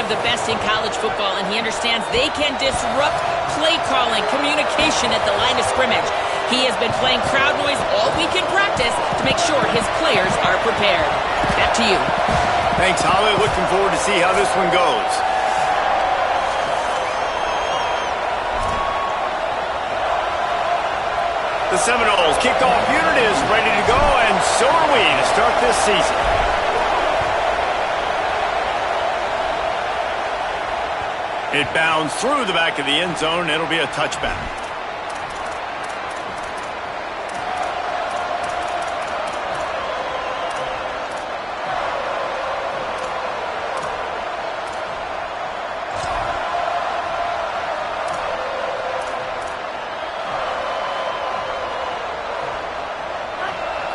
of the best in college football, and he understands they can disrupt play calling, communication at the line of scrimmage. He has been playing crowd noise all week in practice to make sure his players are prepared. Back to you. Thanks, Holly. Looking forward to see how this one goes. The Seminoles kickoff unit is ready to go, and so are we to start this season. It bounds through the back of the end zone. It'll be a touchback.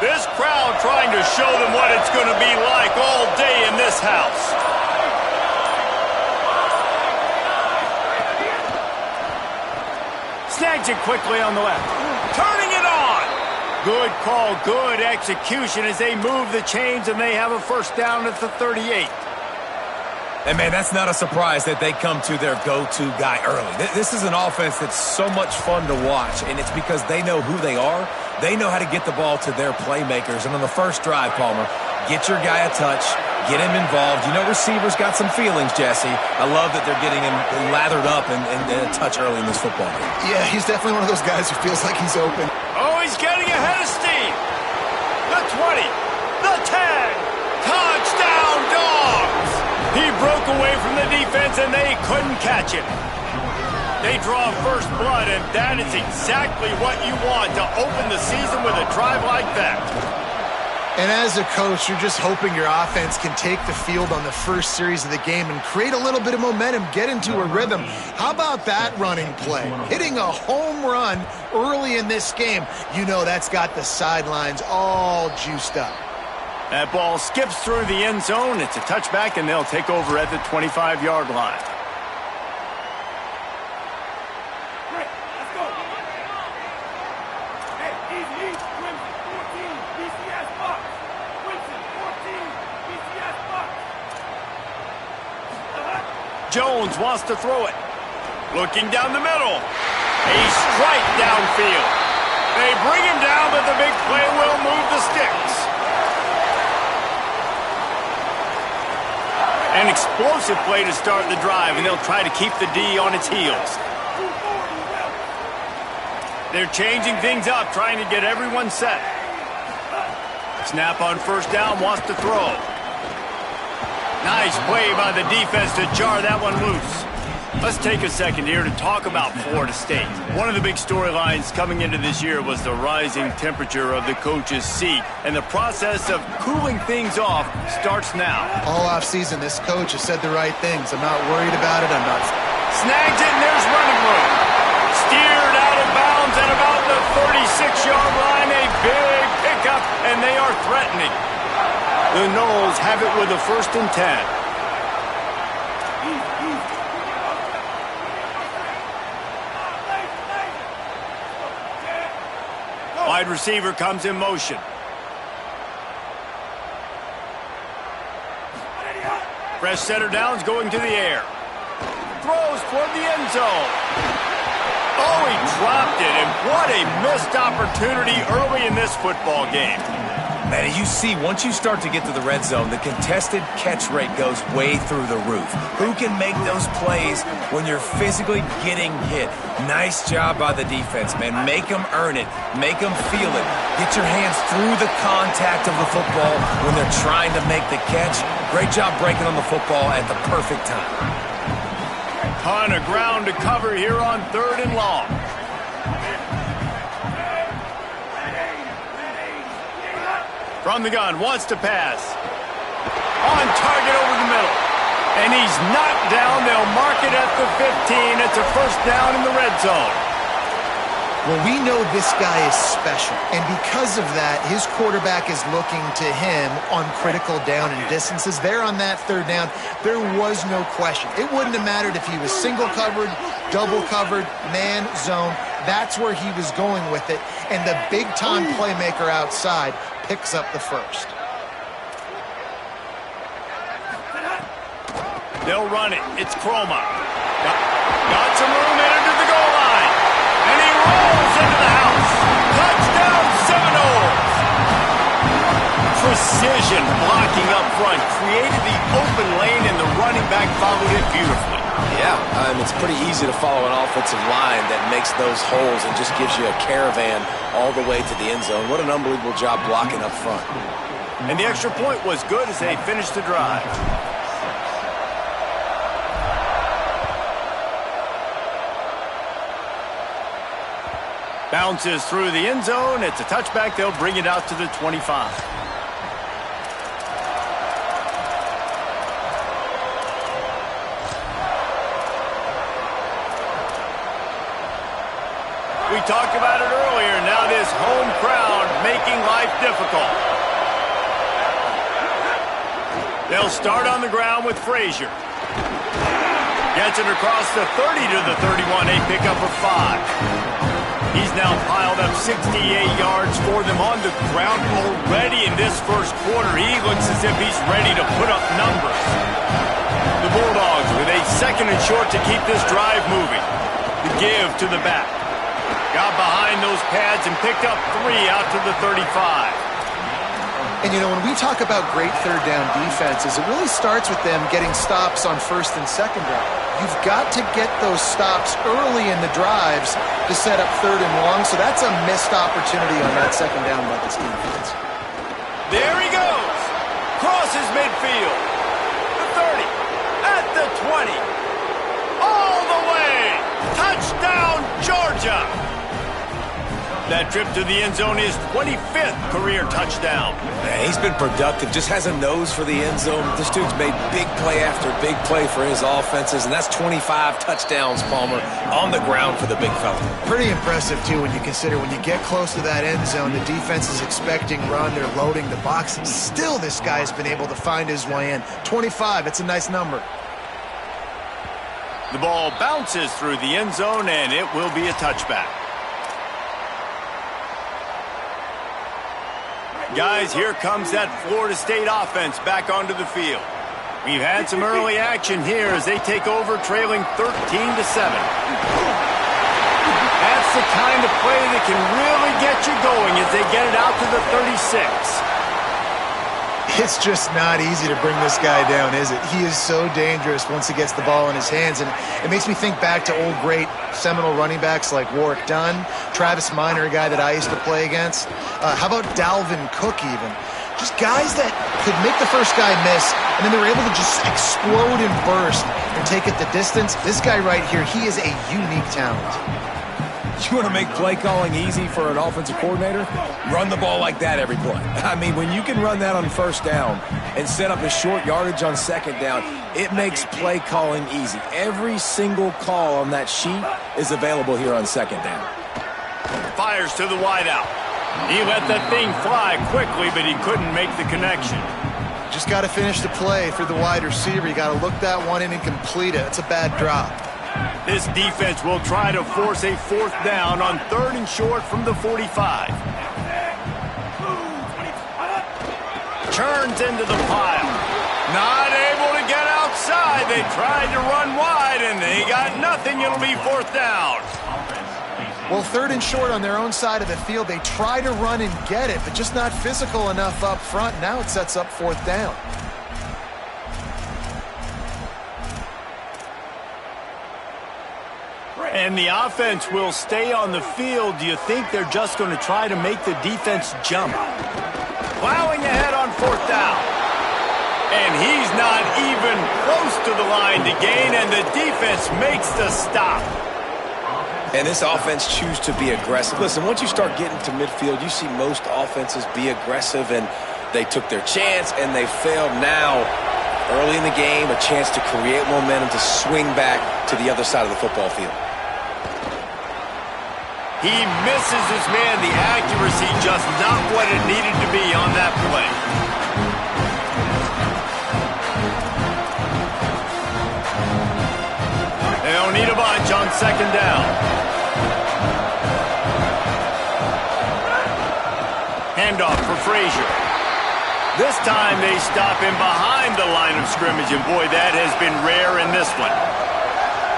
This crowd trying to show them what it's going to be like all day in this house. Snags it quickly on the left. Turning it on. Good call, good execution as they move the chains, and they have a first down at the 38. And, man, that's not a surprise that they come to their go-to guy early. This is an offense that's so much fun to watch, and it's because they know who they are. They know how to get the ball to their playmakers. And on the first drive, Palmer, get your guy a touch, get him involved. You know receivers got some feelings, Jesse. I love that they're getting him lathered up and a touch early in this football game. Yeah, he's definitely one of those guys who feels like he's open. Oh, he's getting ahead of steam. The 20, the 10, touchdown Dogs! He broke away from the defense, and they couldn't catch him. They draw first blood, and that is exactly what you want to open the season with a drive like that. And as a coach, you're just hoping your offense can take the field on the first series of the game and create a little bit of momentum, get into a rhythm. How about that running play? Hitting a home run early in this game. You know that's got the sidelines all juiced up. That ball skips through the end zone. It's a touchback, and they'll take over at the 25-yard line. Jones wants to throw it. Looking down the middle. A strike downfield. They bring him down, but the big play will move the sticks. An explosive play to start the drive, and they'll try to keep the D on its heels. They're changing things up, trying to get everyone set. Snap on first down, wants to throw. Nice play by the defense to jar that one loose. Let's take a second here to talk about Florida State. One of the big storylines coming into this year was the rising temperature of the coach's seat, and the process of cooling things off starts now. All offseason, this coach has said the right things. I'm not worried about it. I'm not. Snagged it, and there's running room. Steered out of bounds at about the 36-yard line. A big pickup, and they are threatening. The Noles have it with a 1st and 10. Wide receiver comes in motion. Fresh center downs going to the air. Throws toward the end zone. Oh, he dropped it, and what a missed opportunity early in this football game. Man, you see, once you start to get to the red zone, the contested catch rate goes way through the roof. Who can make those plays when you're physically getting hit? Nice job by the defense, man. Make them earn it. Make them feel it. Get your hands through the contact of the football when they're trying to make the catch. Great job breaking on the football at the perfect time. Ton of ground to cover here on 3rd and long. From the gun, wants to pass. On target over the middle. And he's knocked down. They'll mark it at the 15. It's a first down in the red zone. Well, we know this guy is special. And because of that, his quarterback is looking to him on critical down and distances. There on that 3rd down, there was no question. It wouldn't have mattered if he was single covered, double covered, man, zone. That's where he was going with it. And the big-time playmaker outside picks up the first. They'll run it. It's Croma. Got some room in under the goal line. And he rolls into the house. Touchdown Seminoles. Precision blocking up front. Created the open lane, and the running back followed it beautifully. Yeah, it's pretty easy to follow an offensive line that makes those holes and just gives you a caravan all the way to the end zone. What an unbelievable job blocking up front. And the extra point was good as they finished the drive. Bounces through the end zone. It's a touchback. They'll bring it out to the 25. We talked about it earlier. Now this home crowd making life difficult. They'll start on the ground with Frazier. Gets it across the 30 to the 31. A pickup of 5. He's now piled up 68 yards for them on the ground already in this first quarter. He looks as if he's ready to put up numbers. The Bulldogs with a second and short to keep this drive moving. The give to the back. Got behind those pads and picked up 3 out to the 35. And, you know, when we talk about great third down defenses, it really starts with them getting stops on first and second down. You've got to get those stops early in the drives to set up third and long, so that's a missed opportunity on that second down by this defense. There he goes. Crosses midfield. The 30. At the 20. All the way. Touchdown, Georgia. That trip to the end zone is 25th career touchdown. Yeah, he's been productive, just has a nose for the end zone. This dude's made big play after big play for his offenses, and that's 25 touchdowns, Palmer, on the ground for the big fella. Pretty impressive, too, when you consider when you get close to that end zone, the defense is expecting run, they're loading the box, and still this guy's been able to find his way in. 25, it's a nice number. The ball bounces through the end zone, and it will be a touchback. Guys, here comes that Florida State offense back onto the field. We've had some early action here as they take over trailing 13-7. That's the kind of play that can really get you going as they get it out to the 36. It's just not easy to bring this guy down, is it? He is so dangerous once he gets the ball in his hands, and it makes me think back to old great Seminole running backs like Warwick Dunn, Travis Minor, a guy that I used to play against. How about Dalvin Cook even? Just guys that could make the first guy miss, and then they were able to just explode and burst and take it the distance. This guy right here, he is a unique talent. You want to make play calling easy for an offensive coordinator? Run the ball like that every play. I mean, when you can run that on first down and set up a short yardage on second down, it makes play calling easy. Every single call on that sheet is available here on second down. Fires to the wideout. He let that thing fly quickly, but he couldn't make the connection. Just got to finish the play for the wide receiver. You got to look that one in and complete it. It's a bad drop. This defense will try to force a fourth down on third and short from the 45. Turns into the pile. Not able to get outside. They tried to run wide, and they got nothing. It'll be fourth down. Well, third and short on their own side of the field. They try to run and get it, but just not physical enough up front. Now it sets up fourth down. And the offense will stay on the field. Do you think they're just going to try to make the defense jump? Plowing ahead on fourth down. And he's not even close to the line to gain, and the defense makes the stop. And this offense chooses to be aggressive. Listen, once you start getting to midfield, you see most offenses be aggressive, and they took their chance, and they failed now. Early in the game, a chance to create momentum to swing back to the other side of the football field. He misses his man. The accuracy just not what it needed to be on that play. They don't need a bunch on second down. Handoff for Frazier. This time they stop him behind the line of scrimmage, and boy, that has been rare in this one.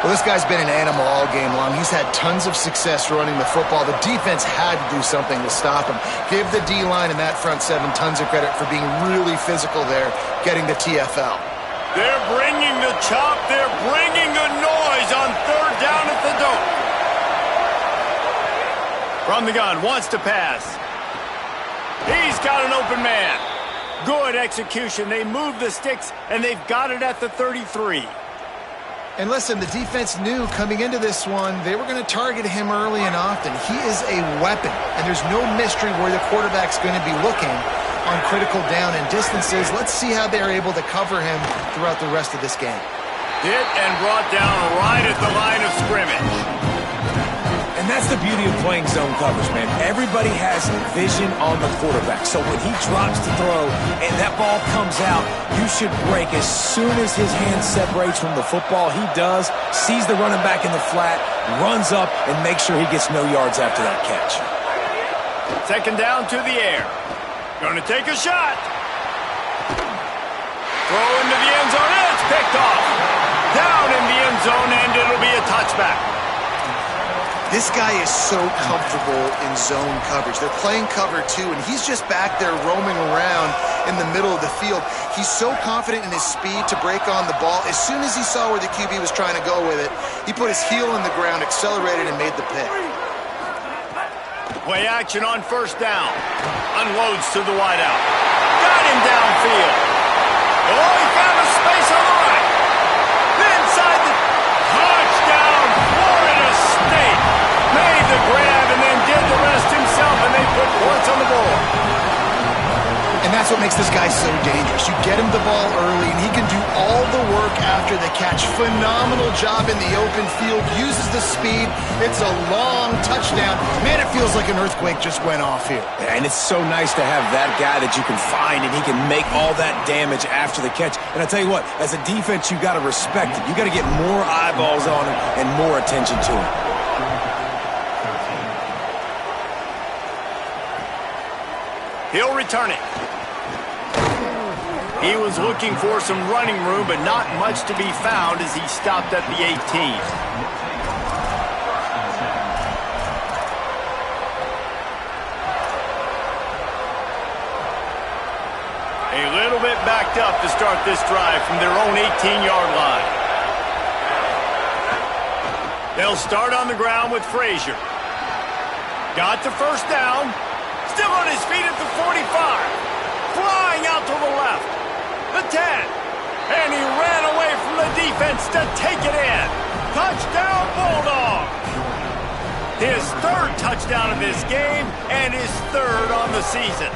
Well, this guy's been an animal all game long. He's had tons of success running the football. The defense had to do something to stop him. Give the D-line and that front seven tons of credit for being really physical there, getting the TFL. They're bringing the chop. They're bringing the noise on third down at the dome. From the gun, wants to pass. He's got an open man. Good execution. They move the sticks, and they've got it at the 33. And listen, the defense knew coming into this one, they were going to target him early and often. He is a weapon, and there's no mystery where the quarterback's going to be looking on critical down and distances. Let's see how they're able to cover him throughout the rest of this game. Hit and brought down right at the line of scrimmage. And that's the beauty of playing zone coverage, man. Everybody has vision on the quarterback. So when he drops to throw and that ball comes out, you should break as soon as his hand separates from the football. He does, sees the running back in the flat, runs up, and makes sure he gets no yards after that catch. Second down to the air. Going to take a shot. Throw into the end zone, and it's picked off. Down in the end zone, and it'll be a touchback. This guy is so comfortable in zone coverage. They're playing cover two, and he's just back there roaming around in the middle of the field. He's so confident in his speed to break on the ball. As soon as he saw where the QB was trying to go with it, he put his heel in the ground, accelerated, and made the pick. Play action on first down. Unloads to the wideout. Got him downfield. Oh, he found a space on the right. Inside the touchdown, Florida State. Made the grab and then did the rest himself, and they put points on the board. And that's what makes this guy so dangerous. You get him the ball early, and he can do all the work after the catch. Phenomenal job in the open field. Uses the speed. It's a long touchdown. Man, it feels like an earthquake just went off here. And it's so nice to have that guy that you can find, and he can make all that damage after the catch. And I tell you what, as a defense, you got to respect it. You got to get more eyeballs on him and more attention to him. He'll return it. He was looking for some running room, but not much to be found as he stopped at the 18. A little bit backed up to start this drive from their own 18-yard line. They'll start on the ground with Frazier. Got the first down. Still on his feet at the 45. Flying out to the left. The 10. And he ran away from the defense to take it in. Touchdown, Bulldog. His third touchdown of this game and his third on the season.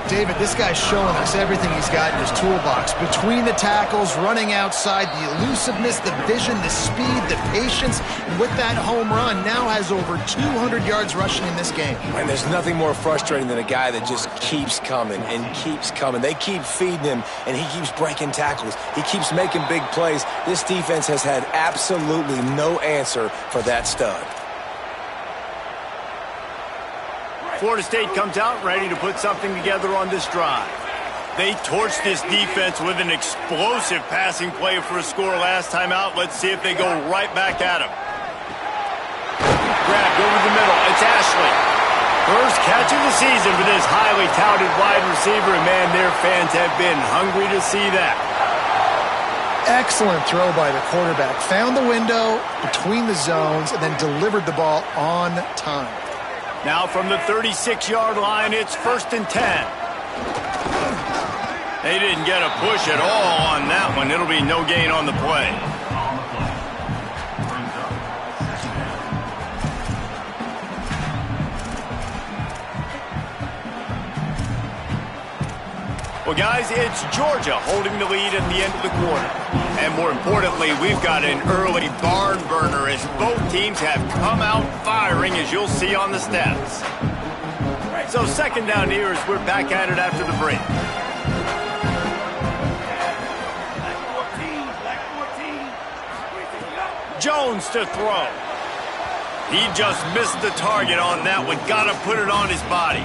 David, this guy's showing us everything he's got in his toolbox. Between the tackles, running outside, the elusiveness, the vision, the speed, the patience. And with that home run, now has over 200 yards rushing in this game. And there's nothing more frustrating than a guy that just keeps coming and keeps coming. They keep feeding him, and he keeps breaking tackles. He keeps making big plays. This defense has had absolutely no answer for that stud. Florida State comes out ready to put something together on this drive. They torched this defense with an explosive passing play for a score last time out. Let's see if they go right back at him. Grabbed over the middle. It's Ashley. First catch of the season for this highly touted wide receiver. And, man, their fans have been hungry to see that. Excellent throw by the quarterback. Found the window between the zones and then delivered the ball on time. Now from the 36-yard line, it's 1st and 10. They didn't get a push at all on that one. It'll be no gain on the play. Well, guys, it's Georgia holding the lead at the end of the quarter. And more importantly, we've got an early barn burner as both teams have come out firing, as you'll see on the stats. So second down here as we're back at it after the break. Jones to throw. He just missed the target on that one. Got to put it on his body.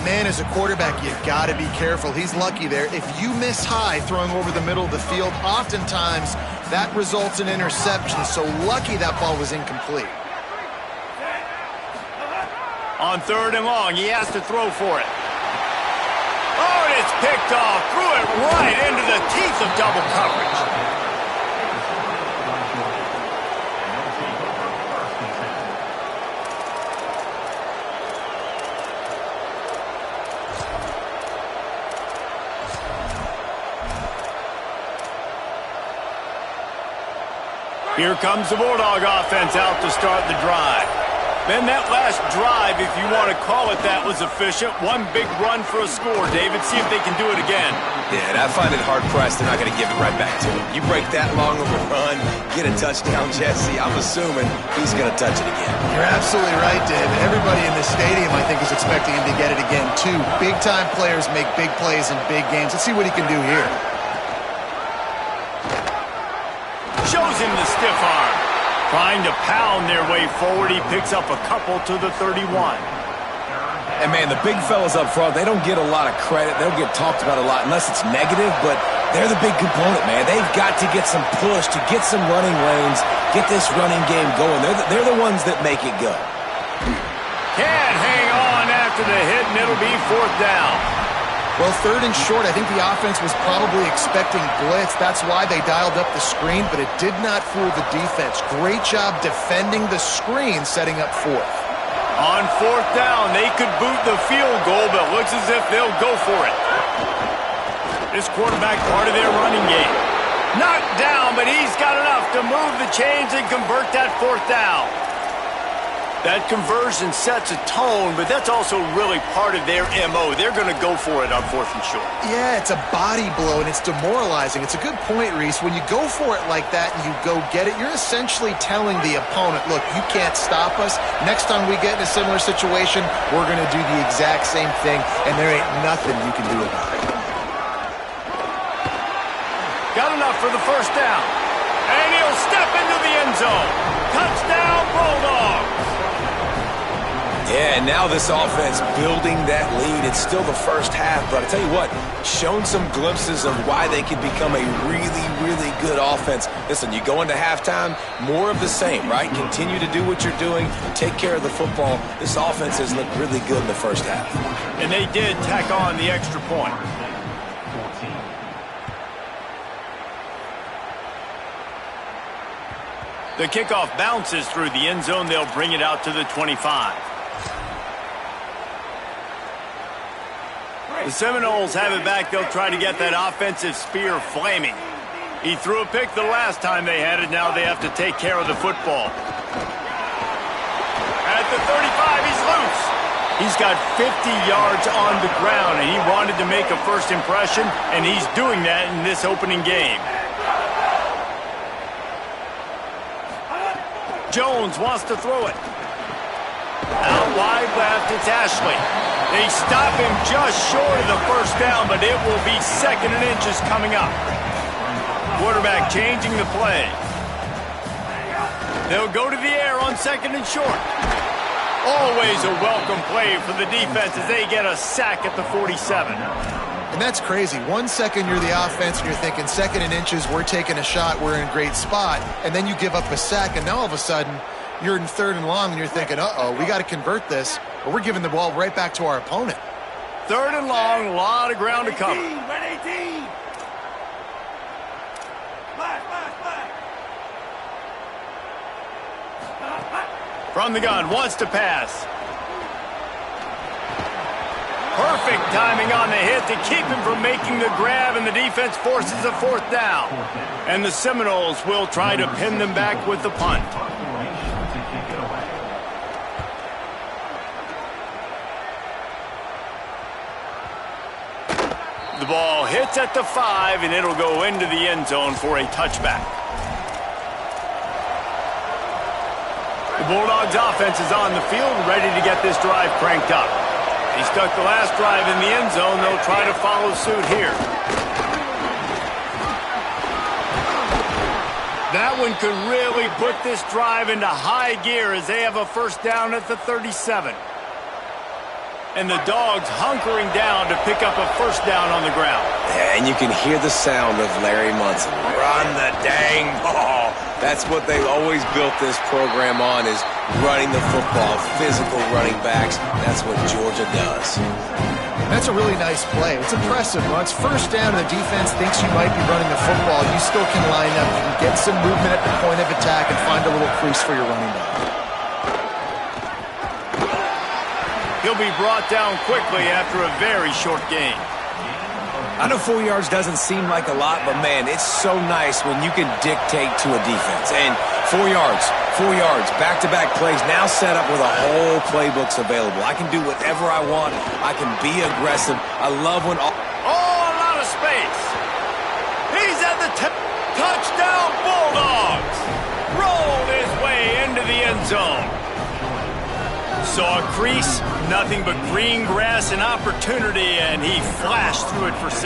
man, as a quarterback, you got to be careful. He's lucky there. If you miss high throwing over the middle of the field, oftentimes that results in interception. So lucky that ball was incomplete. On 3rd and long, he has to throw for it. Oh, and it's picked off. Threw it right into the teeth of double coverage. Here comes the Bulldog offense out to start the drive. Then that last drive, if you want to call it that, was efficient. One big run for a score, David. See if they can do it again. Yeah, and I find it hard-pressed they're not going to give it right back to him. You break that long of a run, get a touchdown, Jesse, I'm assuming he's going to touch it again. You're absolutely right, David. Everybody in this stadium, I think, is expecting him to get it again, too. Big-time players make big plays in big games. Let's see what he can do here. Shows him the stiff arm. Trying to pound their way forward. He picks up a couple to the 31. And, man, the big fellas up front, they don't get a lot of credit. They don't get talked about a lot unless it's negative, but they're the big component, man. They've got to get some push, to get some running lanes, get this running game going. They're the ones that make it go. Can't hang on after the hit, and it'll be 4th down. Well, 3rd and short, I think the offense was probably expecting blitz. That's why they dialed up the screen, but it did not fool the defense. Great job defending the screen, setting up 4th. On 4th down, they could boot the field goal, but looks as if they'll go for it. This quarterback part of their running game. Knocked down, but he's got enough to move the chains and convert that 4th down. That conversion sets a tone, but that's also really part of their MO. They're going to go for it on 4th and short. Yeah, it's a body blow, and it's demoralizing. It's a good point, Reese. When you go for it like that and you go get it, you're essentially telling the opponent, look, you can't stop us. Next time we get in a similar situation, we're going to do the exact same thing, and there ain't nothing you can do about it. Got enough for the 1st down. And he'll step into the end zone. Touchdown, Bulldogs. Yeah, and now this offense building that lead. It's still the first half, but I tell you what, shown some glimpses of why they could become a really, really good offense. Listen, you go into halftime, more of the same, right? Continue to do what you're doing, take care of the football. This offense has looked really good in the first half. And they did tack on the extra point. The kickoff bounces through the end zone. They'll bring it out to the 25. The Seminoles have it back. They'll try to get that offensive spear flaming. He threw a pick the last time they had it. Now they have to take care of the football. At the 35, he's loose. He's got 50 yards on the ground, and he wanted to make a first impression, and he's doing that in this opening game. Jones wants to throw it. Out wide left, it's Ashley. They stop him just short of the 1st down, but it will be 2nd and inches coming up. Quarterback changing the play. They'll go to the air on 2nd and short. Always a welcome play for the defense as they get a sack at the 47. And that's crazy. 1 second you're the offense and you're thinking 2nd and inches, we're taking a shot, we're in a great spot. And then you give up a sack, and now all of a sudden you're in 3rd and long and you're thinking, uh-oh, we got to convert this, or we're giving the ball right back to our opponent. 3rd and long, a lot of ground to cover. From the gun, wants to pass. Perfect timing on the hit to keep him from making the grab, and the defense forces a 4th down. And the Seminoles will try to pin them back with the punt. The ball hits at the 5, and it'll go into the end zone for a touchback. The Bulldogs offense is on the field, ready to get this drive cranked up. He stuck the last drive in the end zone. They'll try to follow suit here. That one could really put this drive into high gear as they have a 1st down at the 37. And the Dogs hunkering down to pick up a first down on the ground. Yeah, and you can hear the sound of Larry Munson. Run the dang ball. That's what they've always built this program on, is running the football, physical running backs. That's what Georgia does. That's a really nice play. It's impressive. Once first down and the defense thinks you might be running the football, you still can line up. You can get some movement at the point of attack and find a little crease for your running back. He'll be brought down quickly after a very short gain. I know 4 yards doesn't seem like a lot, but, man, it's so nice when you can dictate to a defense. And 4 yards, back-to-back plays now set up with a whole playbooks available. I can do whatever I want. I can be aggressive. I love when... Oh, a lot of space. He's at the touchdown Bulldogs. Rolled his way into the end zone. Saw a crease, nothing but green grass and opportunity, and he flashed through it for 6.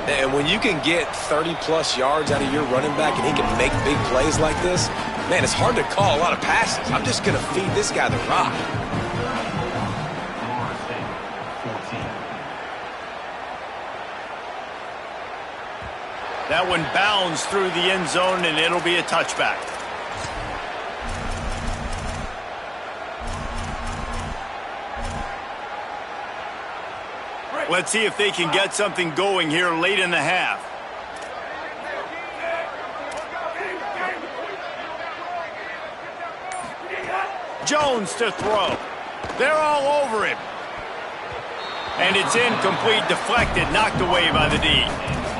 And when you can get 30-plus yards out of your running back and he can make big plays like this, man, it's hard to call a lot of passes. I'm just going to feed this guy the rock. That one bounds through the end zone, and it'll be a touchback. Let's see if they can get something going here late in the half. Jones to throw. They're all over him. And it's incomplete, deflected, knocked away by the D.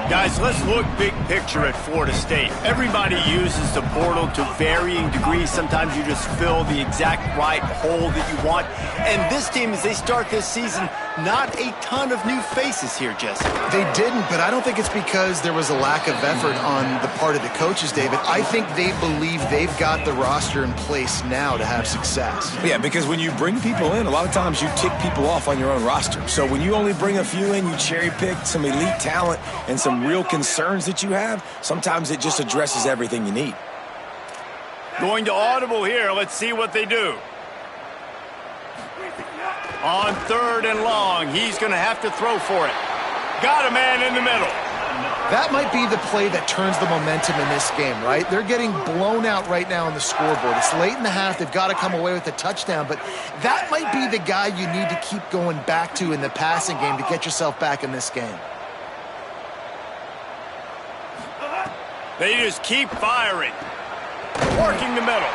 Guys, let's look big picture at Florida State. Everybody uses the portal to varying degrees. Sometimes you just fill the exact right hole that you want. And this team, as they start this season, not a ton of new faces here, Jesse. They didn't, but I don't think it's because there was a lack of effort on the part of the coaches, David. I think they believe they've got the roster in place now to have success. Yeah, because when you bring people in, a lot of times you tick people off on your own roster. So when you only bring a few in, you cherry-pick some elite talent and some real concerns that you have, sometimes it just addresses everything you need. Going to audible here. Let's see what they do. On 3rd and long, he's going to have to throw for it. Got a man in the middle. That might be the play that turns the momentum in this game, right? They're getting blown out right now on the scoreboard. It's late in the half. They've got to come away with a touchdown, but that might be the guy you need to keep going back to in the passing game to get yourself back in this game. They just keep firing. Working the middle.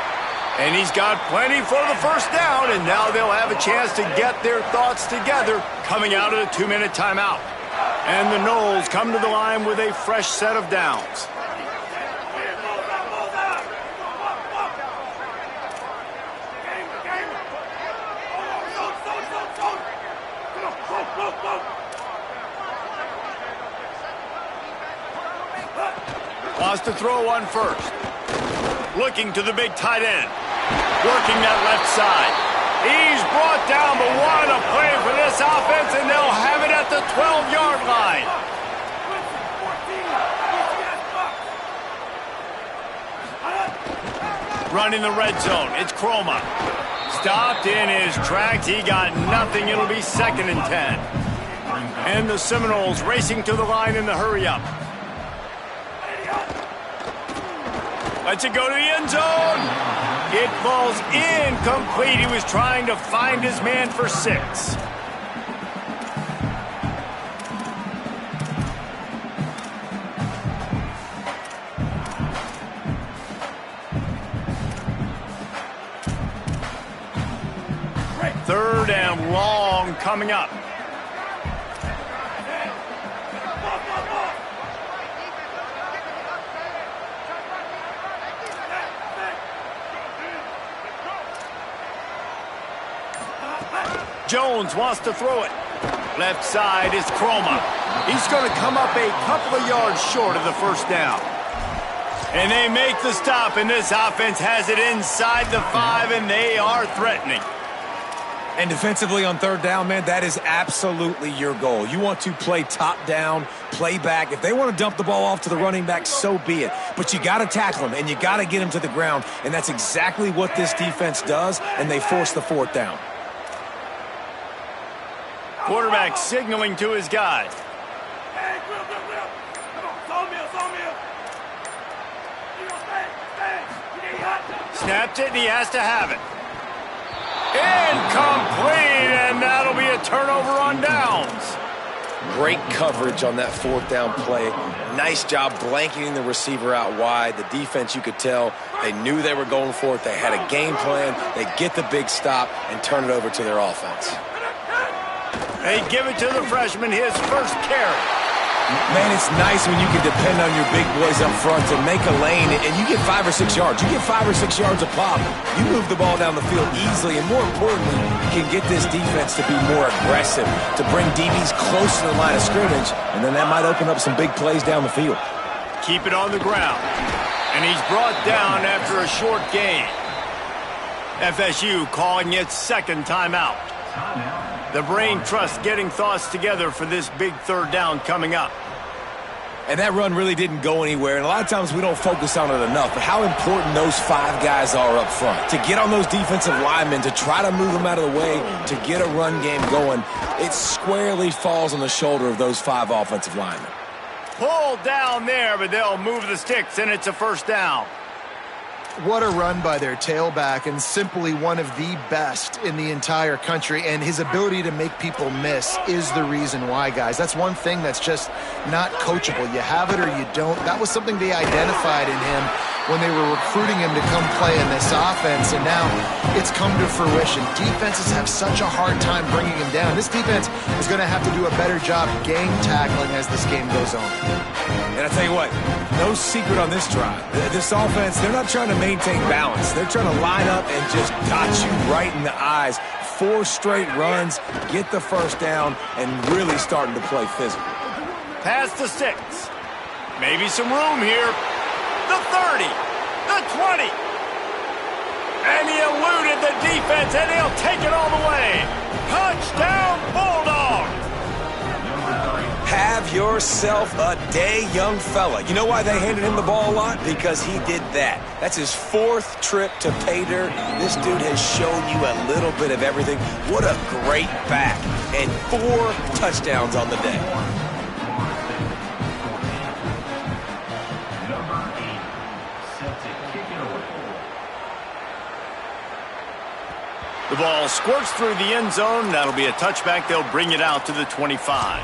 And he's got plenty for the first down, and now they'll have a chance to get their thoughts together coming out of the 2-minute timeout. And the Noles come to the line with a fresh set of downs. Lost to throw on first. Looking to the big tight end. Working that left side. He's brought down, but what a play for this offense, and they'll have it at the 12-yard line. Running the red zone. It's Croma. Stopped in his tracks. He got nothing. It'll be 2nd and 10. And the Seminoles racing to the line in the hurry-up. Lets it go to the end zone. It falls incomplete. He was trying to find his man for 6. Third and long coming up. Jones wants to throw it. Left side is Croma. He's going to come up a couple of yards short of the first down. And they make the stop, and this offense has it inside the 5, and they are threatening. And defensively on 3rd down, man, that is absolutely your goal. You want to play top down, play back. If they want to dump the ball off to the running back, so be it. But you got to tackle them, and you got to get them to the ground. And that's exactly what this defense does, and they force the 4th down. Quarterback signaling to his guys. Snapped it, and he has to have it. Incomplete, and that'll be a turnover on downs. Great coverage on that 4th down play. Nice job blanketing the receiver out wide. The defense, you could tell, they knew they were going for it. They had a game plan. They get the big stop and turn it over to their offense. They give it to the freshman, his first carry. Man, it's nice when you can depend on your big boys up front to make a lane, and you get 5 or 6 yards. You get 5 or 6 yards a pop. You move the ball down the field easily, and more importantly, you can get this defense to be more aggressive, to bring DBs close to the line of scrimmage, and then that might open up some big plays down the field. Keep it on the ground, and he's brought down after a short gain. FSU calling its 2nd timeout. The brain trust getting thoughts together for this big 3rd down coming up. And that run really didn't go anywhere, and a lot of times we don't focus on it enough, but how important those 5 guys are up front. To get on those defensive linemen, to try to move them out of the way, to get a run game going, it squarely falls on the shoulder of those 5 offensive linemen. Pulled down there, but they'll move the sticks, and it's a 1st down. What a run by their tailback, and simply one of the best in the entire country, and his ability to make people miss is the reason why, guys. That's one thing that's just not coachable. You have it or you don't. That was something they identified in him when they were recruiting him to come play in this offense, and now it's come to fruition. Defenses have such a hard time bringing him down. This defense is going to have to do a better job game tackling as this game goes on. And I tell you what, no secret on this drive. This offense, they're not trying to maintain balance. They're trying to line up and just dot you right in the eyes. 4 straight runs, get the 1st down, and really starting to play physical. Past the 6. Maybe some room here. The 30. The 20. And he eluded the defense, and he'll take it all the way. Touchdown, Bulldog! Have yourself a day, young fella. You know why they handed him the ball a lot? Because he did that. That's his 4th trip to pay dirt. This dude has shown you a little bit of everything. What a great back. And 4 touchdowns on the day. The ball squirts through the end zone. That'll be a touchback. They'll bring it out to the 25.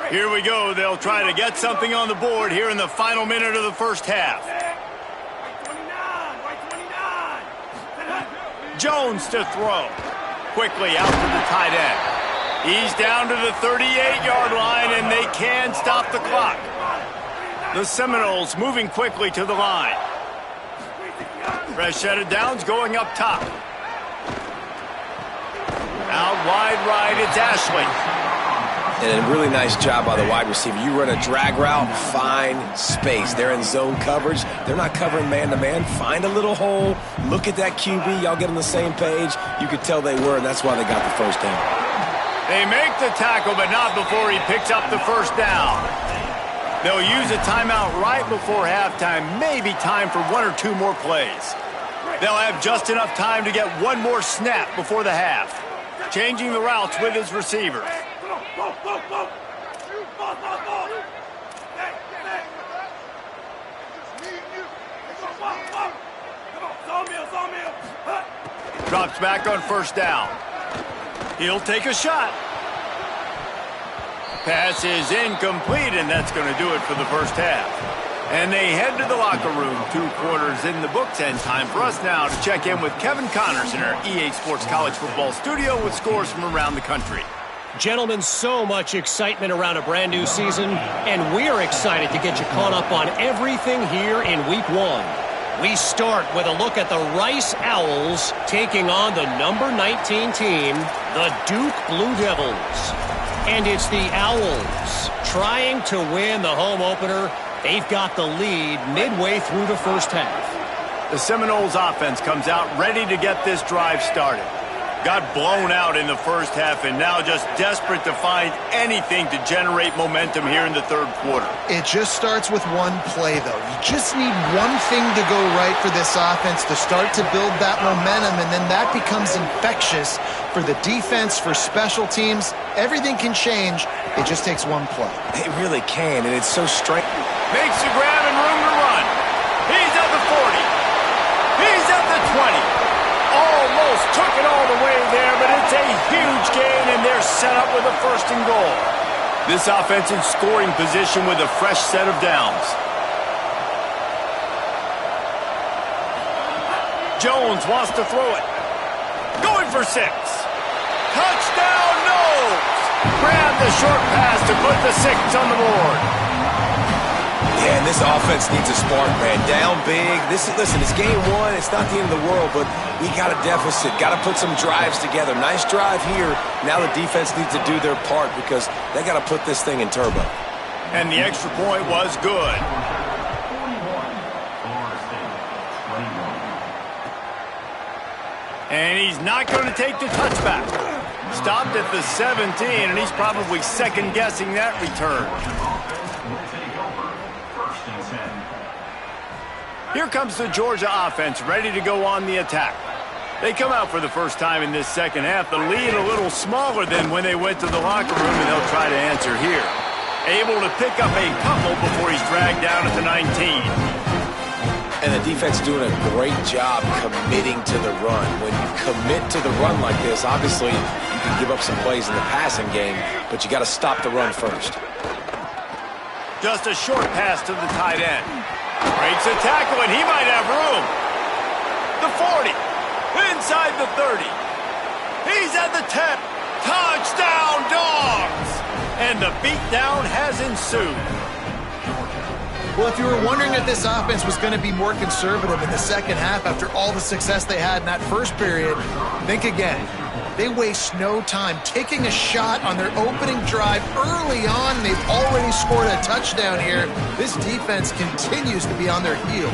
Here we go. They'll try to get something on the board here in the final minute of the 1st half. Jones to throw. Quickly out to the tight end. He's down to the 38-yard line, and they can stop the clock. The Seminoles moving quickly to the line. Fresh set of downs going up top. Out wide right, it's Ashley. And a really nice job by the wide receiver. You run a drag route, find space. They're in zone coverage. They're not covering man-to-man. Find a little hole. Look at that QB. Y'all get on the same page. You could tell they were, and that's why they got the 1st down. They make the tackle, but not before he picks up the 1st down. They'll use a timeout right before halftime. Maybe time for 1 or 2 more plays. They'll have just enough time to get 1 more snap before the half. Changing the routes with his receivers. Drops back on 1st down. He'll take a shot. Pass is incomplete, and that's going to do it for the 1st half. And they head to the locker room. 2 quarters in the books, and time for us now to check in with Kevin Connors in our EA Sports College Football studio with scores from around the country. Gentlemen, so much excitement around a brand new season, and we're excited to get you caught up on everything here in Week 1. We start with a look at the Rice Owls taking on the number 19 team, the Duke Blue Devils. And it's the Owls trying to win the home opener. They've got the lead midway through the 1st half. The Seminoles offense comes out ready to get this drive started. Got blown out in the first half and now just desperate to find anything to generate momentum here in the third quarter. It just starts with one play, though. You just need one thing to go right for this offense to start to build that momentum, and then that becomes infectious for the defense, for special teams. Everything can change. It just takes one play. It really can, and it's so strange. Makes the grab and room to run. He's at the 40. He's at the 20. Almost took it all the way there, but it's a huge gain, and they're set up with a first and goal. This offense in scoring position with a fresh set of downs. Jones wants to throw it. Going for 6. Touchdown, Knowles! Grab the short pass to put the 6 on the board. Yeah, and this offense needs a spark, man. Down big. Listen, it's game 1. It's not the end of the world, but we got a deficit. Got to put some drives together. Nice drive here. Now the defense needs to do their part because they got to put this thing in turbo. And the extra point was good. And he's not going to take the touchback. Stopped at the 17, and he's probably second-guessing that return. Here comes the Georgia offense, ready to go on the attack. They come out for the first time in this second half. The lead a little smaller than when they went to the locker room, and they'll try to answer here. Able to pick up a couple before he's dragged down at the 19. And the defense doing a great job committing to the run. When you commit to the run like this, obviously you can give up some plays in the passing game, but you got to stop the run first. Just a short pass to the tight end. Breaks a tackle, and he might have room. The 40. Inside the 30. He's at the 10. Touchdown, Dogs! And the beatdown has ensued. Well, if you were wondering if this offense was going to be more conservative in the second half after all the success they had in that first period, think again. They waste no time taking a shot on their opening drive early on. They've already scored a touchdown here. This defense continues to be on their heels.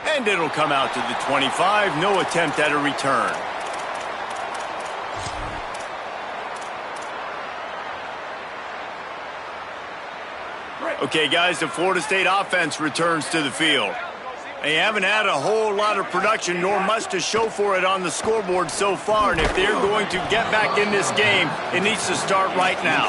And it'll come out to the 25. No attempt at a return. Okay, guys, the Florida State offense returns to the field. They haven't had a whole lot of production nor much to show for it on the scoreboard so far, and if they're going to get back in this game, it needs to start right now.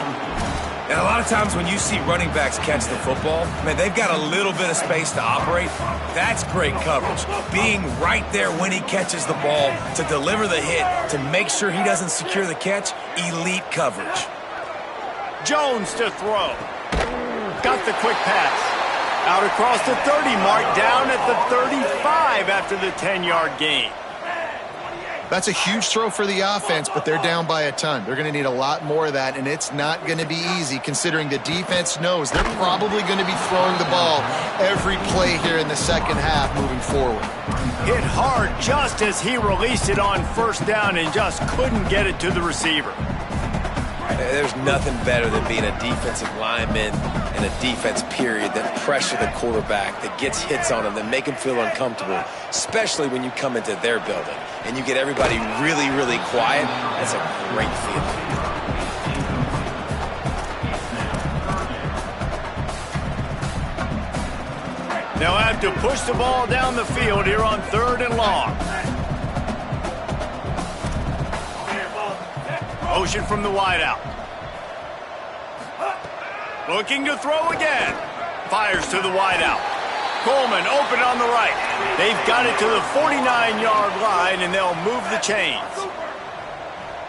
And a lot of times when you see running backs catch the football, man, they've got a little bit of space to operate. That's great coverage. Being right there when he catches the ball to deliver the hit, to make sure he doesn't secure the catch, elite coverage. Jones to throw. Got the quick pass. Out across the 30 mark, down at the 35 after the 10-yard gain. That's a huge throw for the offense, but they're down by a ton. They're going to need a lot more of that, and it's not going to be easy considering the defense knows they're probably going to be throwing the ball every play here in the second half moving forward. Hit hard just as he released it on first down and just couldn't get it to the receiver. There's nothing better than being a defensive lineman in a defense period that pressure the quarterback, that gets hits on him, that make him feel uncomfortable, especially when you come into their building and you get everybody really, really quiet. That's a great feeling. They'll have to push the ball down the field here on 3rd and long. Motion from the wideout. Looking to throw again. Fires to the wideout. Coleman open on the right. They've got it to the 49-yard line, and they'll move the chains.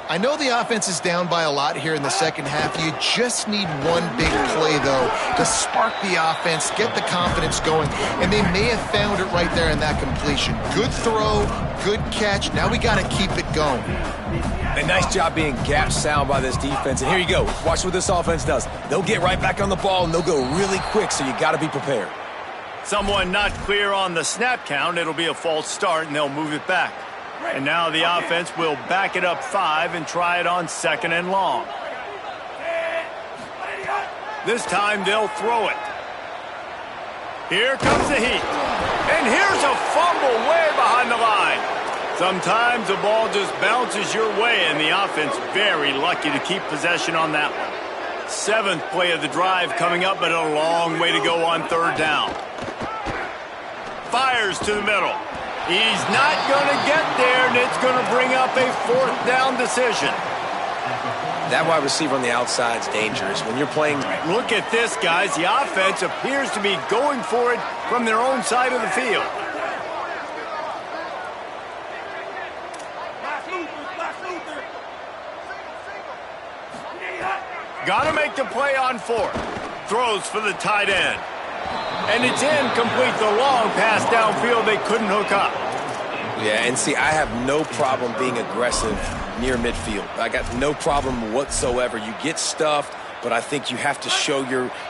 I know the offense is down by a lot here in the second half. You just need one big play, though, to spark the offense, get the confidence going, and they may have found it right there in that completion. Good throw, good catch. Now we got to keep it going. A nice job being gap sound by this defense. And here you go. Watch what this offense does. They'll get right back on the ball, and they'll go really quick, so you got to be prepared. Someone not clear on the snap count. It'll be a false start, and they'll move it back. And now the offense will back it up 5 and try it on 2nd and long. This time they'll throw it. Here comes the heat. And here's a fumble way behind the line. Sometimes the ball just bounces your way, and the offense very lucky to keep possession on that one. 7th play of the drive coming up, but a long way to go on 3rd down. Fires to the middle. He's not going to get there, and it's going to bring up a 4th down decision. That wide receiver on the outside is dangerous. When you're playing... Look at this, guys. The offense appears to be going for it from their own side of the field. Got to make the play on 4th. Throws for the tight end. And it's incomplete. The long pass downfield, they couldn't hook up. Yeah, and see, I have no problem being aggressive near midfield. I got no problem whatsoever. You get stuffed, but I think you have to show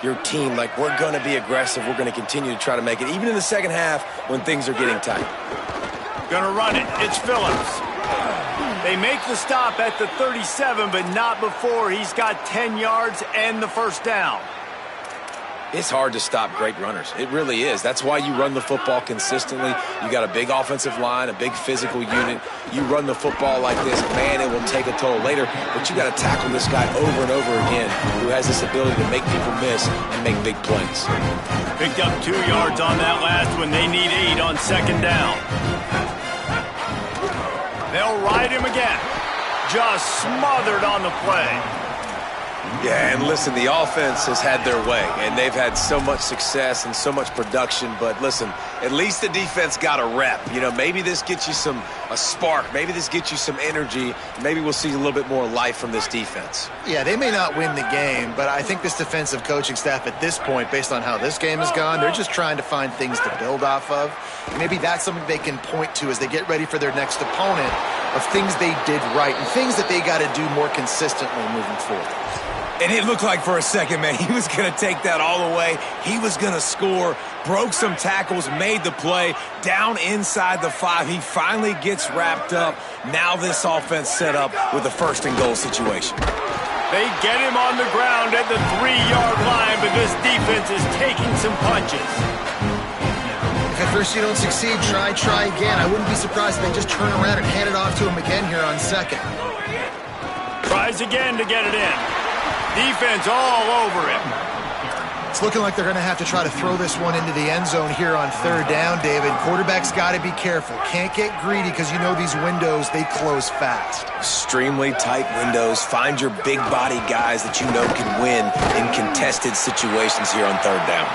your team, like, we're going to be aggressive. We're going to continue to try to make it, even in the second half when things are getting tight. Going to run it. It's Phillips. They make the stop at the 37, but not before he's got 10 yards and the 1st down. It's hard to stop great runners. It really is. That's why you run the football consistently. You got a big offensive line, a big physical unit. You run the football like this, man, it will take a toll later. But you got to tackle this guy over and over again who has this ability to make people miss and make big plays. Picked up 2 yards on that last one. They need 8 on 2nd down. They'll ride him again. Just smothered on the play. Yeah, and listen, the offense has had their way, and they've had so much success and so much production. But listen, at least the defense got a rep. You know, maybe this gets you a spark. Maybe this gets you some energy. Maybe we'll see a little bit more life from this defense. Yeah, they may not win the game, but I think this defensive coaching staff at this point, based on how this game has gone, they're just trying to find things to build off of. Maybe that's something they can point to as they get ready for their next opponent, of things they did right and things that they got to do more consistently moving forward. And it looked like for a second, man, he was going to take that all the way. He was going to score, broke some tackles, made the play, down inside the 5. He finally gets wrapped up. Now this offense set up with a 1st and goal situation. They get him on the ground at the 3-yard line, but this defense is taking some punches. If at first you don't succeed, try again. I wouldn't be surprised if they just turn around and hand it off to him again here on 2nd. Tries again to get it in. Defense all over him. It's looking like they're going to have to try to throw this one into the end zone here on 3rd down, David. Quarterback's got to be careful. Can't get greedy because you know these windows, they close fast. Extremely tight windows. Find your big body guys that you know can win in contested situations here on 3rd down.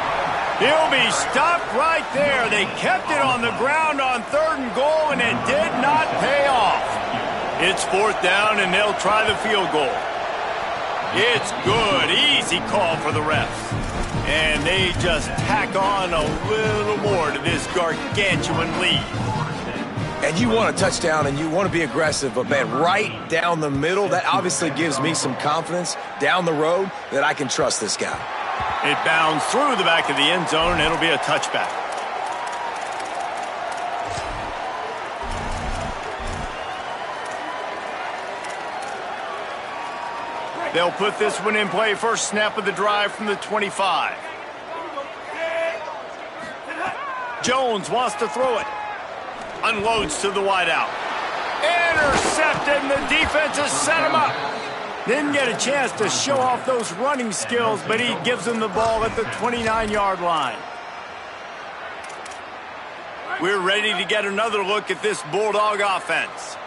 He'll be stopped right there. They kept it on the ground on 3rd and goal, and it did not pay off. It's 4th down, and they'll try the field goal. It's good. Easy call for the refs. And they just tack on a little more to this gargantuan lead. And you want a touchdown and you want to be aggressive, but man, right down the middle, that obviously gives me some confidence down the road that I can trust this guy. It bounds through the back of the end zone, and it'll be a touchback. They'll put this one in play. 1st snap of the drive from the 25. Jones wants to throw it. Unloads to the wideout. Intercepted, and the defense has set him up. Didn't get a chance to show off those running skills, but he gives them the ball at the 29-yard line. We're ready to get another look at this Bulldog offense.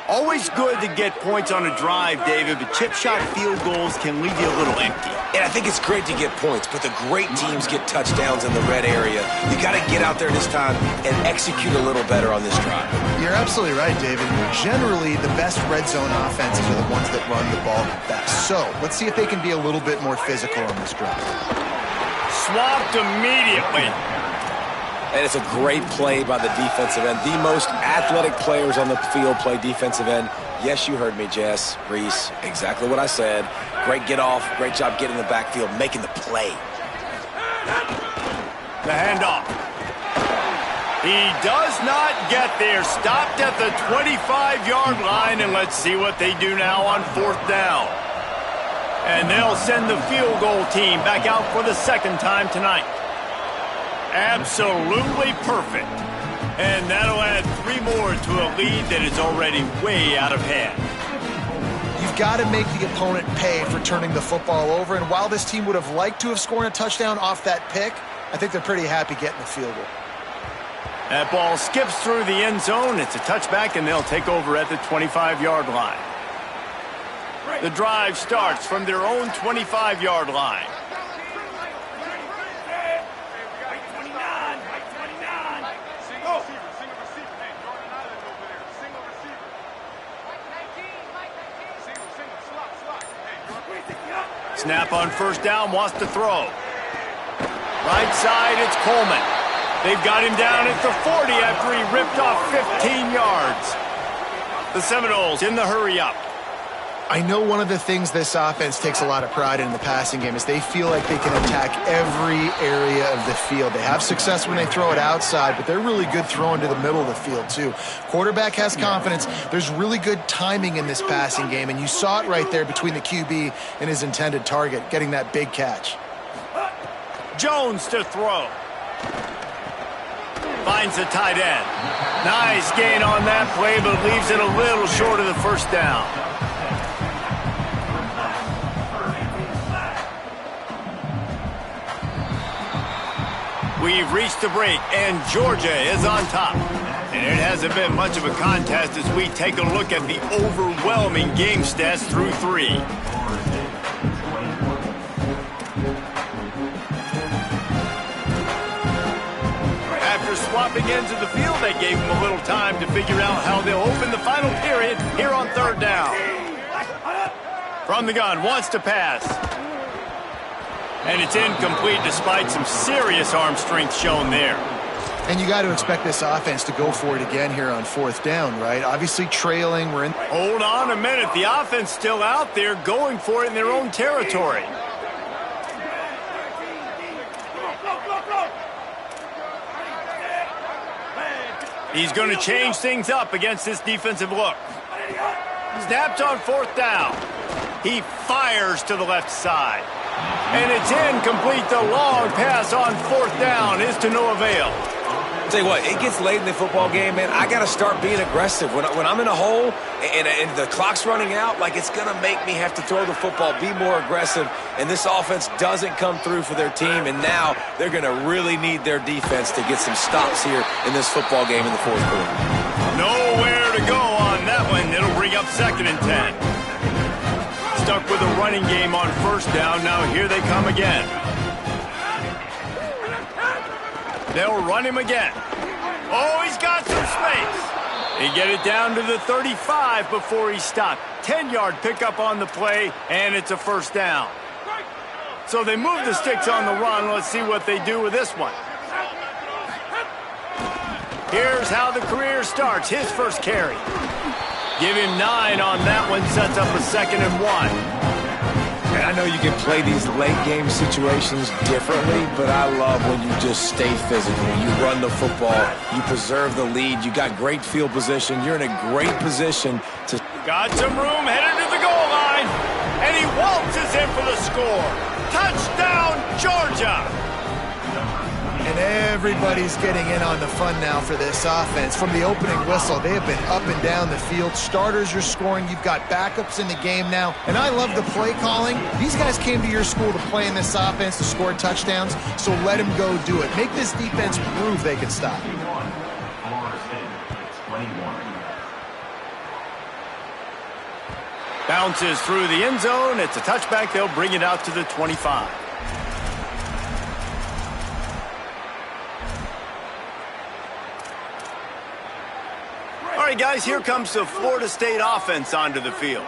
Always good to get points on a drive, David, but chip shot field goals can leave you a little empty. And I think it's great to get points, but the great teams get touchdowns in the red area. You got to get out there this time and execute a little better on this drive. You're absolutely right, David. Generally, the best red zone offenses are the ones that run the ball the best. So let's see if they can be a little bit more physical on this drive. Swapped immediately. And it's a great play by the defensive end. The most athletic players on the field play defensive end. Yes, you heard me, Jess, Reese. Exactly what I said. Great get off. Great job getting in the backfield, making the play. The handoff. He does not get there. Stopped at the 25-yard line, and let's see what they do now on 4th down. And they'll send the field goal team back out for the 2nd time tonight. Absolutely perfect. And that'll add 3 more to a lead that is already way out of hand. You've got to make the opponent pay for turning the football over, and while this team would have liked to have scored a touchdown off that pick, I think they're pretty happy getting the field goal. That ball skips through the end zone. It's a touchback, and they'll take over at the 25-yard line. The drive starts from their own 25-yard line. Snap on first down, wants to throw. Right side, it's Coleman. They've got him down at the 40 after he ripped off 15 yards. The Seminoles in the hurry up. I know one of the things this offense takes a lot of pride in the passing game is they feel like they can attack every area of the field. They have success when they throw it outside, but they're really good throwing to the middle of the field too. Quarterback has confidence. There's really good timing in this passing game, and you saw it right there between the QB and his intended target, getting that big catch. Jones to throw. Finds the tight end. Nice gain on that play, but leaves it a little short of the first down. We've reached the break, and Georgia is on top. And it hasn't been much of a contest as we take a look at the overwhelming game stats through 3. After swapping ends of the field, they gave them a little time to figure out how they'll open the final period here on third down. From the gun, wants to pass. And it's incomplete despite some serious arm strength shown there. And you got to expect this offense to go for it again here on fourth down, right? Obviously trailing. We're in. Hold on a minute. The offense still out there going for it in their own territory. He's going to change things up against this defensive look. Snapped on fourth down. He fires to the left side. And it's incomplete. The long pass on fourth down is to no avail. Tell you what, it gets late in the football game, man. I got to start being aggressive. When I'm in a hole and the clock's running out, like, it's going to make me have to throw the football, be more aggressive. And this offense doesn't come through for their team, and now they're going to really need their defense to get some stops here in this football game in the fourth quarter. Nowhere to go on that one. It'll bring up 2nd and 10. Stuck with a running game on first down. Now here they come again. They'll run him again. Oh, he's got some space. They get it down to the 35 before he stopped. 10-yard pickup on the play, and it's a first down. So they move the sticks on the run. Let's see what they do with this one. Here's how the career starts. His first carry. Give him 9 on that one. Sets up a 2nd and 1. And I know you can play these late-game situations differently, but I love when you just stay physical. You run the football. You preserve the lead. You got great field position. You're in a great position to... Got some room headed to the goal line. And he waltzes in for the score. Touchdown, Georgia. And everybody's getting in on the fun now for this offense. From the opening whistle, they have been up and down the field. Starters are scoring. You've got backups in the game now. And I love the play calling. These guys came to your school to play in this offense to score touchdowns, so let them go do it. Make this defense prove they can stop. Bounces through the end zone. It's a touchback. They'll bring it out to the 25. All right, guys, here comes the Florida State offense onto the field.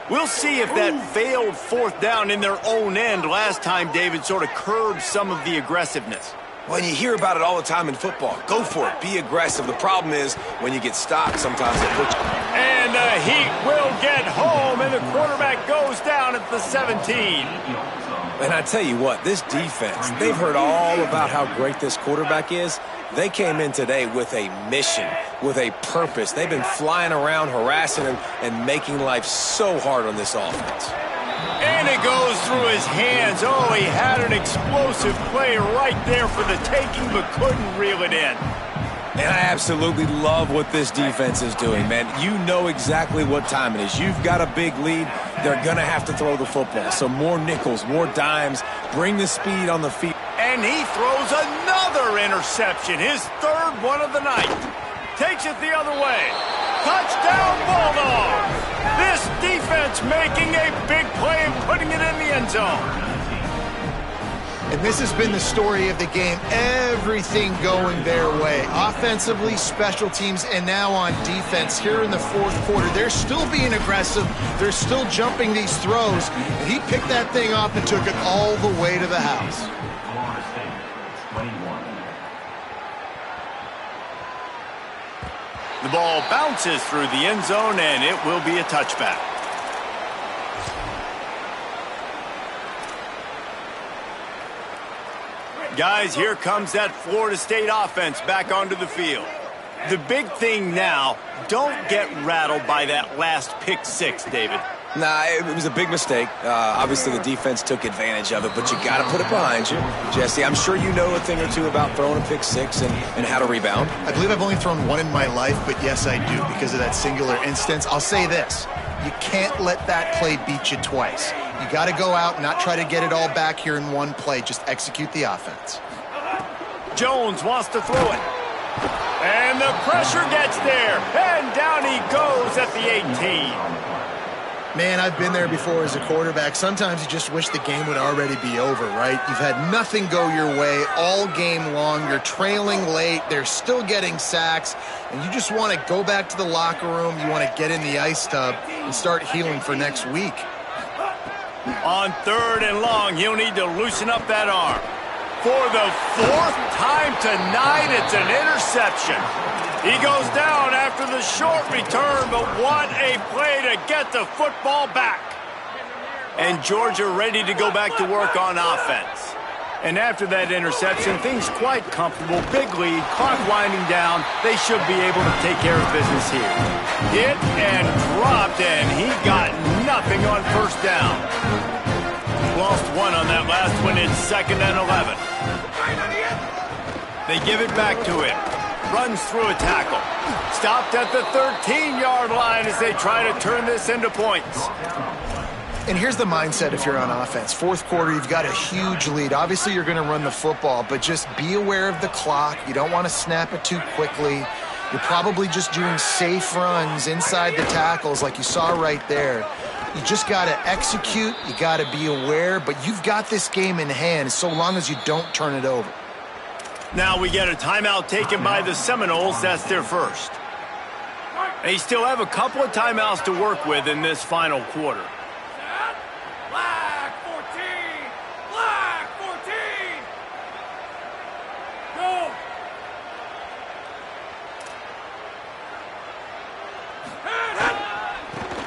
We'll see if that failed fourth down in their own end last time, David, sort of curbed some of the aggressiveness. Well, you hear about it all the time in football. Go for it. Be aggressive. The problem is when you get stopped, sometimes they put you... And the Heat will get home, and the quarterback goes down at the 17. And I tell you what, this defense, they've heard all about how great this quarterback is. They came in today with a mission, with a purpose. They've been flying around, harassing him, and making life so hard on this offense. And it goes through his hands. Oh, he had an explosive play right there for the taking, but couldn't reel it in. And I absolutely love what this defense is doing, man. You know exactly what time it is. You've got a big lead. They're going to have to throw the football. So more nickels, more dimes, bring the speed on the field. And he throws another interception, his third one of the night. Takes it the other way. Touchdown, Bulldogs! This defense making a big play and putting it in the end zone. And this has been the story of the game. Everything going their way. Offensively, special teams, and now on defense here in the fourth quarter. They're still being aggressive. They're still jumping these throws. And he picked that thing off and took it all the way to the house. The ball bounces through the end zone, and it will be a touchback. Guys, here comes that Florida State offense back onto the field. The big thing now, don't get rattled by that last pick six, David. Nah, it was a big mistake. Obviously, the defense took advantage of it, but you got to put it behind you. Jesse, I'm sure you know a thing or two about throwing a pick six and how to rebound. I believe I've only thrown one in my life, but yes, I do because of that singular instance. I'll say this. You can't let that play beat you twice. You got to go out and not try to get it all back here in one play. Just execute the offense. Jones wants to throw it. And the pressure gets there. And down he goes at the 18. Man, I've been there before as a quarterback. Sometimes you just wish the game would already be over, right? You've had nothing go your way all game long. You're trailing late. They're still getting sacks. And you just want to go back to the locker room. You want to get in the ice tub and start healing for next week. On third and long, he'll need to loosen up that arm. For the fourth time tonight, it's an interception. He goes down after the short return, but what a play to get the football back. And Georgia ready to go back to work on offense. And after that interception, things quite comfortable. Big lead, clock winding down. They should be able to take care of business here. Hit and dropped, and he got nothing on first down. Lost one on that last one. It's 2nd and 11. They give it back to him. Runs through a tackle. Stopped at the 13-yard line as they try to turn this into points. And here's the mindset if you're on offense. Fourth quarter, you've got a huge lead. Obviously, you're going to run the football, but just be aware of the clock. You don't want to snap it too quickly. You're probably just doing safe runs inside the tackles like you saw right there. You just got to execute. You got to be aware, but you've got this game in hand so long as you don't turn it over. Now we get a timeout taken by the Seminoles. That's their first. They still have a couple of timeouts to work with in this final quarter. Black 14! Black 14! Go!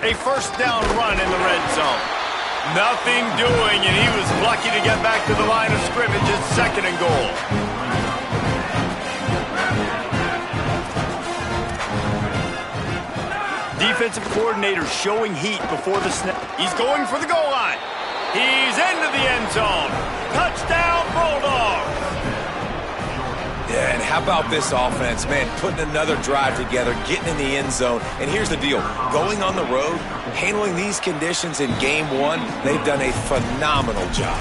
A first down run in the red zone. Nothing doing, and he was lucky to get back to the line of scrimmage at 2nd and goal. Defensive coordinator showing heat before the snap. He's going for the goal line. He's into the end zone. Touchdown, Bulldogs. Yeah, and how about this offense, man, putting another drive together, getting in the end zone. And here's the deal. Going on the road, handling these conditions in game one, they've done a phenomenal job.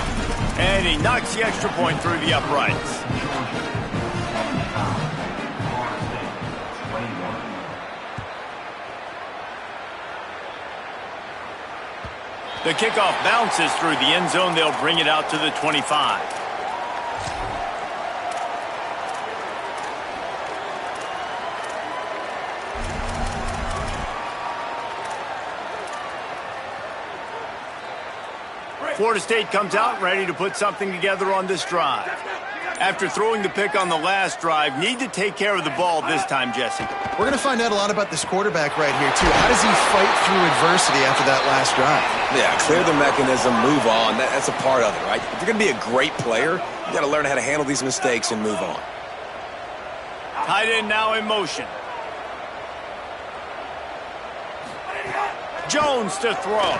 And he knocks the extra point through the uprights. The kickoff bounces through the end zone. They'll bring it out to the 25. Florida State comes out ready to put something together on this drive. After throwing the pick on the last drive, need to take care of the ball this time, Jesse. We're going to find out a lot about this quarterback right here, too. How does he fight through adversity after that last drive? Yeah, clear the mechanism, move on. That's a part of it, right? If you're going to be a great player, you got to learn how to handle these mistakes and move on. Tight end now in motion. Jones to throw.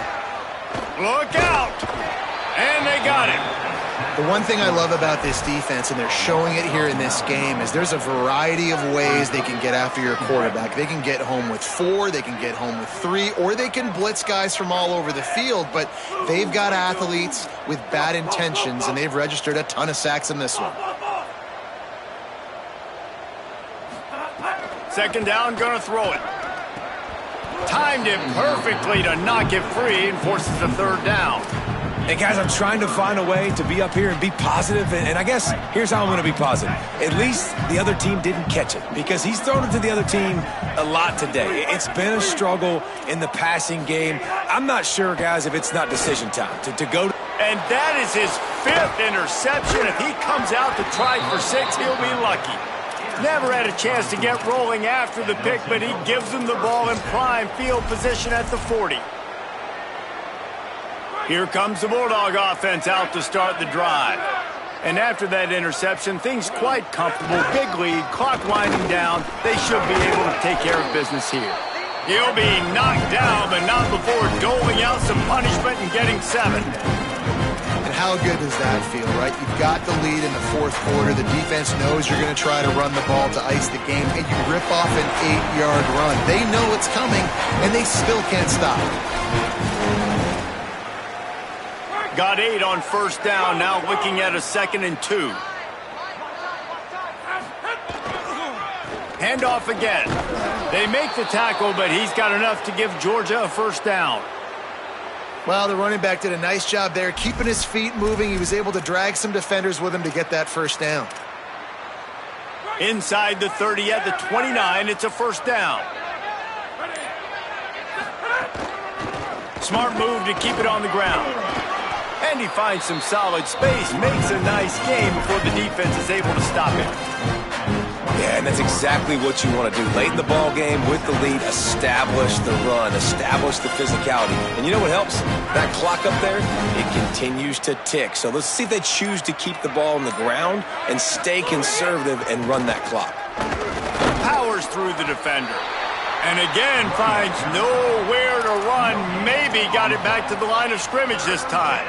Look out! And they got him. The one thing I love about this defense, and they're showing it here in this game, is there's a variety of ways they can get after your quarterback. They can get home with 4, they can get home with 3, or they can blitz guys from all over the field, but they've got athletes with bad intentions, and they've registered a ton of sacks in this one. Second down, gonna throw it. Timed it perfectly to knock it free and forces a third down. Hey, guys, I'm trying to find a way to be up here and be positive, and I guess here's how I'm going to be positive. At least the other team didn't catch it, because he's thrown it to the other team a lot today. It's been a struggle in the passing game. I'm not sure, guys, if it's not decision time to go. And that is his 5th interception. If he comes out to try for 6, he'll be lucky. Never had a chance to get rolling after the pick, but he gives them the ball in prime field position at the 40. Here comes the Bulldog offense out to start the drive. And after that interception, things quite comfortable. Big lead, clock winding down. They should be able to take care of business here. He'll be knocked down, but not before doling out some punishment and getting 7. And how good does that feel, right? You've got the lead in the 4th quarter. The defense knows you're going to try to run the ball to ice the game, and you rip off an 8-yard run. They know it's coming, and they still can't stop. Got 8 on first down, now looking at a 2nd and 2. Handoff again. They make the tackle, but he's got enough to give Georgia a first down. Well, the running back did a nice job there, keeping his feet moving. He was able to drag some defenders with him to get that first down. Inside the 30 at the 29, it's a first down. Smart move to keep it on the ground. And he finds some solid space, makes a nice game before the defense is able to stop him. Yeah, and that's exactly what you want to do. Late in the ball game with the lead, establish the run, establish the physicality. And you know what helps? That clock up there, it continues to tick. So let's see if they choose to keep the ball on the ground and stay conservative and run that clock. Powers through the defender. And again finds nowhere to run. Maybe got it back to the line of scrimmage this time.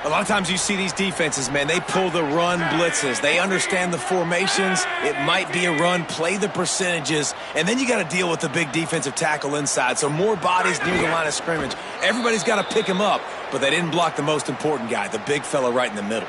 A lot of times you see these defenses, man, they pull the run blitzes. They understand the formations. It might be a run, play the percentages, and then you got to deal with the big defensive tackle inside. So more bodies near the line of scrimmage. Everybody's got to pick him up, but they didn't block the most important guy, the big fella right in the middle.